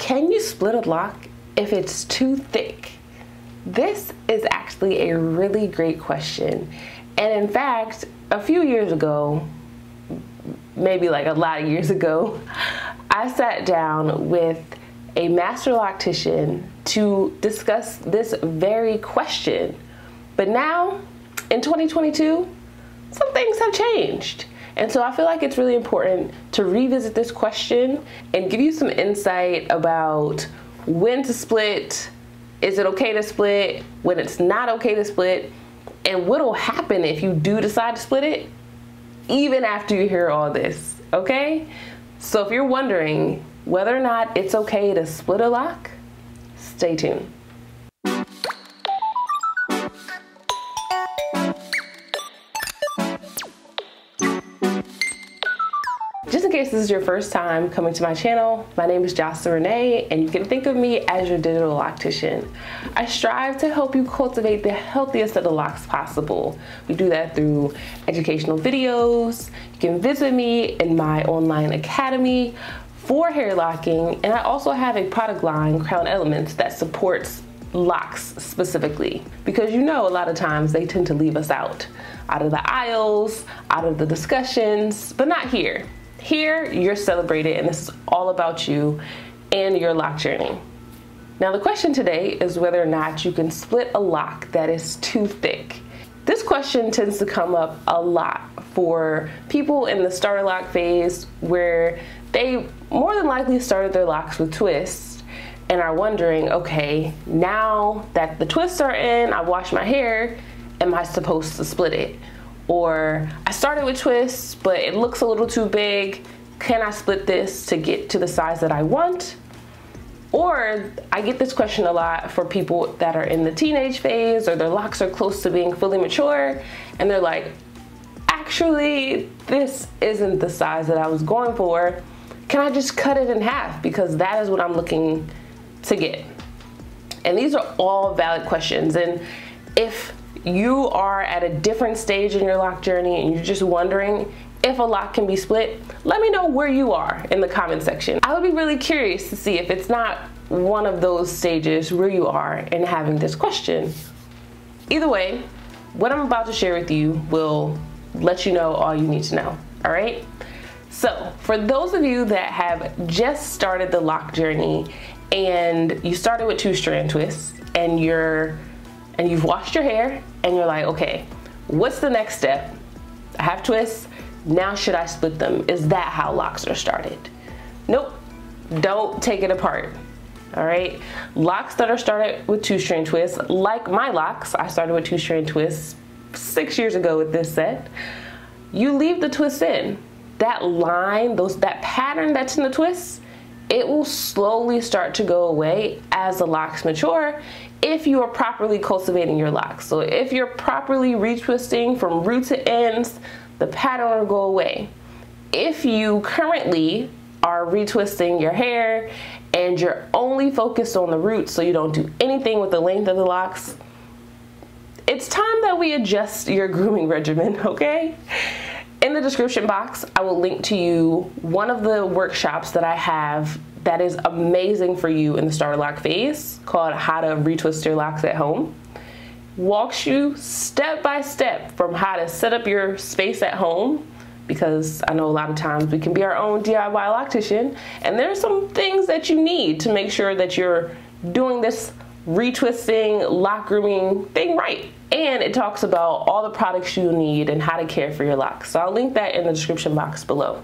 Can you split a lock if it's too thick? This is actually a really great question. And in fact, a few years ago, maybe like a lot of years ago, I sat down with a master loctician to discuss this very question. But now, in 2022, some things have changed. And so I feel like it's really important to revisit this question and give you some insight about when to split, is it okay to split, when it's not okay to split, and what'll happen if you do decide to split it, even after you hear all this, okay? So if you're wondering whether or not it's okay to split a lock, stay tuned. Just in case this is your first time coming to my channel, my name is Jocelyn Renee, and you can think of me as your digital loctician. I strive to help you cultivate the healthiest of the locks possible. We do that through educational videos. You can visit me in my online academy for hair locking, and I also have a product line, Crown Elements, that supports locks specifically, because you know a lot of times they tend to leave us out of the aisles, out of the discussions, but not here. Here, you're celebrated, and this is all about you and your lock journey. Now, the question today is whether or not you can split a lock that is too thick. This question tends to come up a lot for people in the starter lock phase, where they more than likely started their locks with twists and are wondering, okay, now that the twists are in, I washed my hair, am I supposed to split it? Or I started with twists, but it looks a little too big. Can I split this to get to the size that I want? Or I get this question a lot for people that are in the teenage phase, or their locks are close to being fully mature, and they're like, actually, this isn't the size that I was going for. Can I just cut it in half? Because that is what I'm looking to get. And these are all valid questions. And if you are at a different stage in your lock journey and you're just wondering if a lock can be split, let me know where you are in the comment section. I would be really curious to see if it's not one of those stages where you are in having this question. Either way, what I'm about to share with you will let you know all you need to know, all right? So for those of you that have just started the lock journey and you started with 2-strand twists and you've washed your hair and you're like, okay, what's the next step? I have twists, now should I split them? Is that how locks are started? Nope, don't take it apart, all right? Locks that are started with 2-strand twists, like my locks, I started with 2-strand twists 6 years ago with this set. You leave the twists in. That line, that pattern that's in the twists, it will slowly start to go away as the locks mature if you are properly cultivating your locks. So if you're properly retwisting from root to ends, the pattern will go away. If you currently are retwisting your hair and you're only focused on the roots, so you don't do anything with the length of the locks, it's time that we adjust your grooming regimen, okay? In the description box, I will link to you one of the workshops that I have that is amazing for you in the starter lock phase, called How to Retwist Your Locks at Home. Walks you step by step from how to set up your space at home, because I know a lot of times we can be our own DIY loctician, and there's some things that you need to make sure that you're doing this retwisting, lock grooming thing right. And it talks about all the products you need and how to care for your locks. So I'll link that in the description box below.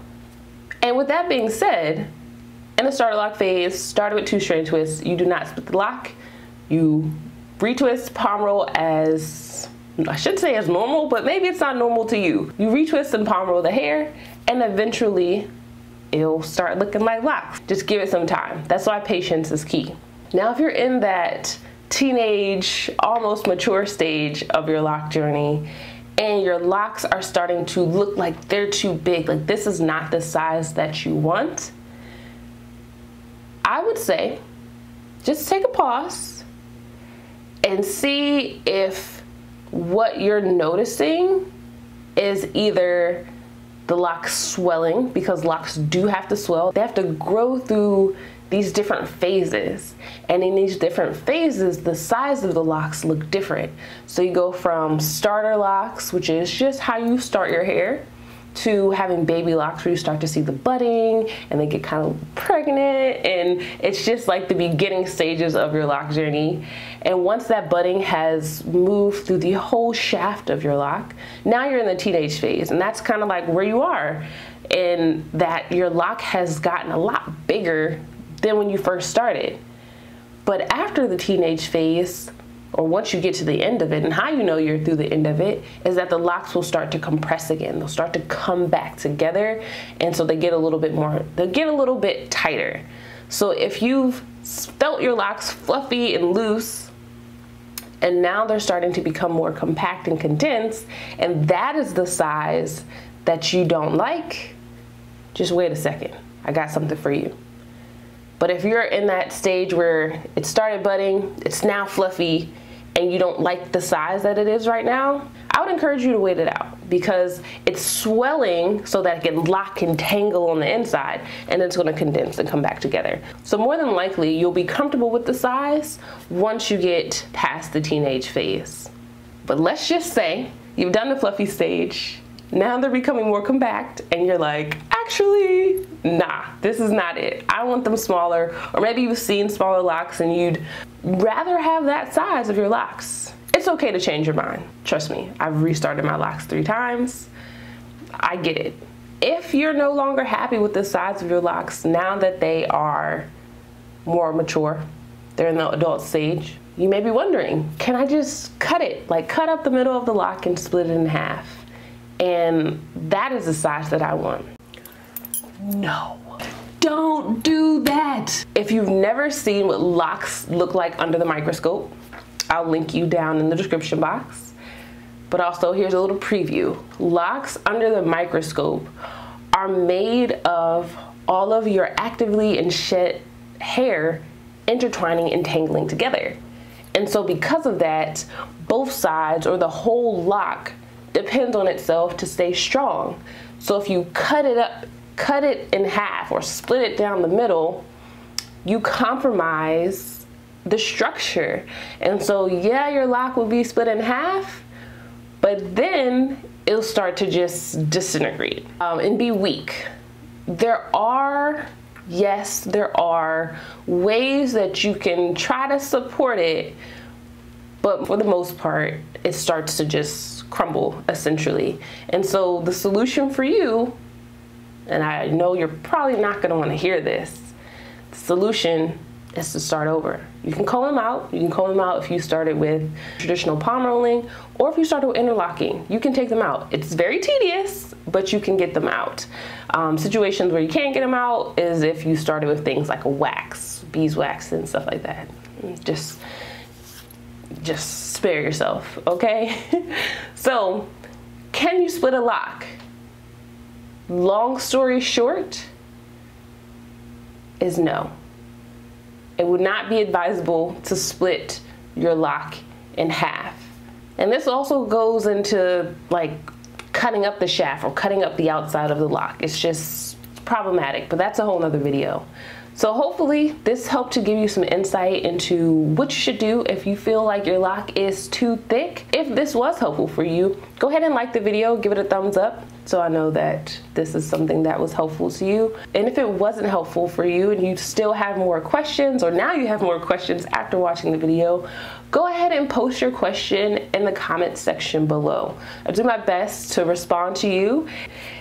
And with that being said, in the starter lock phase, started with 2-strand twists, you do not split the lock. You retwist, palm roll as, I should say as normal, but maybe it's not normal to you. You retwist and palm roll the hair, and eventually it'll start looking like locks. Just give it some time. That's why patience is key. Now, if you're in that teenage, almost mature stage of your lock journey, and your locks are starting to look like they're too big, like this is not the size that you want, I would say just take a pause and see if what you're noticing is either the locks swelling, because locks do have to swell. They have to grow through these different phases. And in these different phases, the size of the locks look different. So you go from starter locks, which is just how you start your hair, to having baby locks where you start to see the budding and they get kind of pregnant, and it's just like the beginning stages of your lock journey. And once that budding has moved through the whole shaft of your lock, now you're in the teenage phase, and that's kind of like where you are, in that your lock has gotten a lot bigger than when you first started. But after the teenage phase, or once you get to the end of it, and how you know you're through the end of it is that the locks will start to compress again. They'll start to come back together, and so they get a little bit more, they'll get a little bit tighter. So if you've felt your locks fluffy and loose, and now they're starting to become more compact and condensed, and that is the size that you don't like, just wait a second, I got something for you. But if you're in that stage where it started budding, it's now fluffy, and you don't like the size that it is right now, I would encourage you to wait it out, because it's swelling so that it can lock and tangle on the inside, and it's gonna condense and come back together. So more than likely, you'll be comfortable with the size once you get past the teenage phase. But let's just say you've done the fluffy stage, now they're becoming more compact, and you're like, actually, nah, this is not it. I want them smaller, or maybe you've seen smaller locks and you'd rather have that size of your locks. It's okay to change your mind. Trust me, I've restarted my locks 3 times. I get it. If you're no longer happy with the size of your locks now that they are more mature, they're in the adult stage, you may be wondering, can I just cut it? Like cut up the middle of the lock and split it in half? And that is the size that I want. No, don't do that. If you've never seen what locks look like under the microscope, I'll link you down in the description box. But also here's a little preview. Locks under the microscope are made of all of your actively and shed hair intertwining and tangling together. And so because of that, both sides or the whole lock depends on itself to stay strong. So if you cut it in half or split it down the middle, you compromise the structure. And so yeah, your lock will be split in half, but then it'll start to just disintegrate and be weak. There are ways that you can try to support it, but for the most part, it starts to just crumble essentially. And so the solution for you, and I know you're probably not gonna wanna hear this, the solution is to start over. You can comb them out. You can comb them out if you started with traditional palm rolling, or if you started with interlocking, you can take them out. It's very tedious, but you can get them out. Situations where you can't get them out is if you started with things like a wax, beeswax and stuff like that. Just spare yourself, okay? So, can you split a lock? Long story short is no. It would not be advisable to split your lock in half. And this also goes into like cutting up the shaft or cutting up the outside of the lock. It's just problematic, but that's a whole nother video. So hopefully this helped to give you some insight into what you should do if you feel like your lock is too thick. If this was helpful for you, go ahead and like the video, give it a thumbs up so I know that this is something that was helpful to you. And if it wasn't helpful for you and you still have more questions, or now you have more questions after watching the video, go ahead and post your question in the comment section below. I'll do my best to respond to you.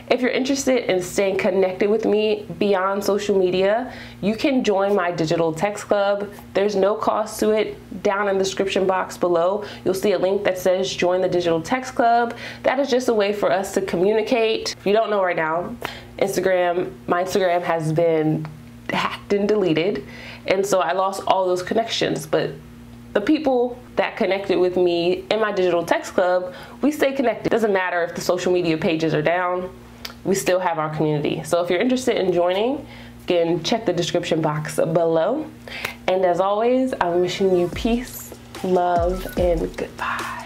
If you're interested in staying connected with me beyond social media, you can join my digital text club. There's no cost to it. Down in the description box below, you'll see a link that says join the digital text club. That is just a way for us to communicate. If you don't know right now, my Instagram has been hacked and deleted. And so I lost all those connections, but the people that connected with me in my digital text club, we stay connected. It doesn't matter if the social media pages are down, we still have our community. So if you're interested in joining, again, check the description box below. And as always, I'm wishing you peace, love, and goodbye.